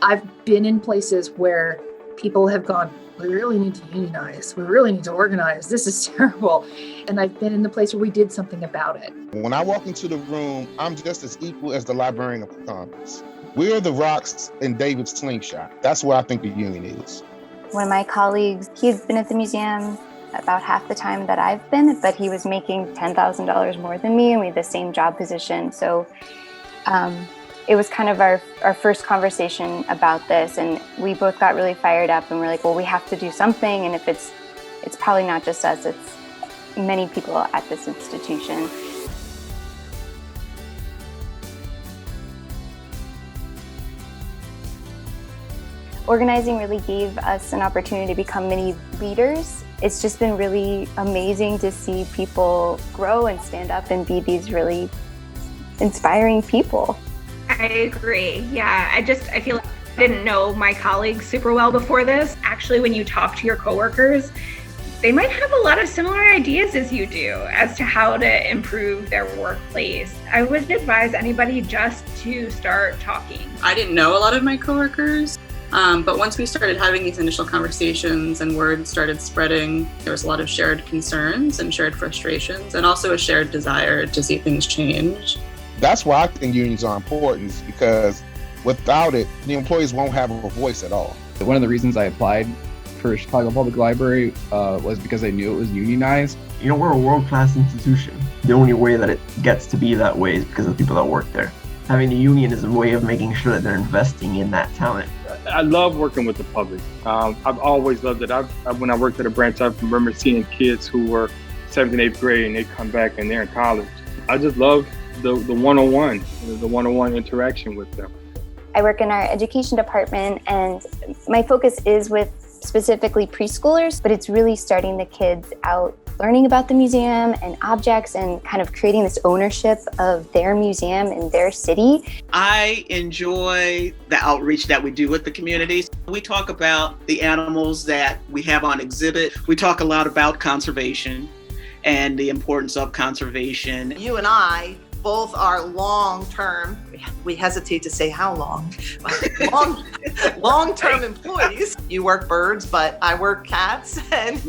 I've been in places where people have gone, we really need to unionize. We really need to organize. This is terrible. And I've been in the place where we did something about it. When I walk into the room, I'm just as equal as the Librarian of Congress. We're the rocks in David's slingshot. That's where I think the union is. One of my colleagues, he's been at the museum about half the time that I've been, but he was making $10,000 more than me, and we had the same job position. So it was kind of our first conversation about this, and we both got really fired up, and we're like, well, we have to do something, and if it's probably not just us, it's many people at this institution. Organizing really gave us an opportunity to become mini leaders. It's just been really amazing to see people grow and stand up and be these really inspiring people. I agree. Yeah, I feel like I didn't know my colleagues super well before this. Actually, when you talk to your coworkers, they might have a lot of similar ideas as you do as to how to improve their workplace. I would advise anybody just to start talking. I didn't know a lot of my coworkers, but once we started having these initial conversations and word started spreading, there was a lot of shared concerns and shared frustrations, and also a shared desire to see things change. That's why I think unions are important, because without it, the employees won't have a voice at all. One of the reasons I applied for Chicago Public Library was because I knew it was unionized. You know, we're a world-class institution. The only way that it gets to be that way is because of the people that work there. Having a union is a way of making sure that they're investing in that talent. I love working with the public. I've always loved it. When I worked at a branch, I remember seeing kids who were 7th and 8th grade and they come back and they're in college. I just love the one-on-one interaction with them. I work in our education department, and my focus is with specifically preschoolers, but it's really starting the kids out learning about the museum and objects and kind of creating this ownership of their museum in their city. I enjoy the outreach that we do with the communities. We talk about the animals that we have on exhibit. We talk a lot about conservation and the importance of conservation. You and I both are long-term, we hesitate to say how long, long-term employees. You work birds, but I work cats. And,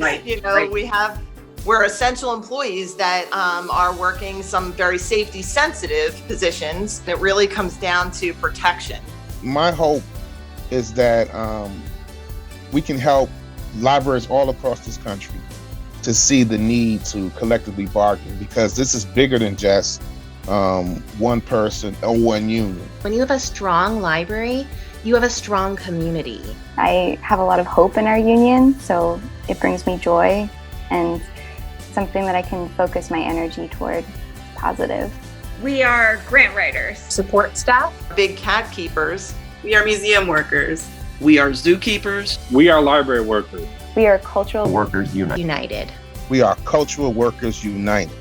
we're essential employees that are working some very safety-sensitive positions. It really comes down to protection. My hope is that we can help libraries all across this country to see the need to collectively bargain, because this is bigger than just one person or one union. When you have a strong library, you have a strong community. I have a lot of hope in our union, so it brings me joy and something that I can focus my energy toward positive. We are grant writers, Support staff, big cat keepers. We are museum workers. We are zookeepers. We are library workers. We are cultural Workers United. United. We are cultural workers united.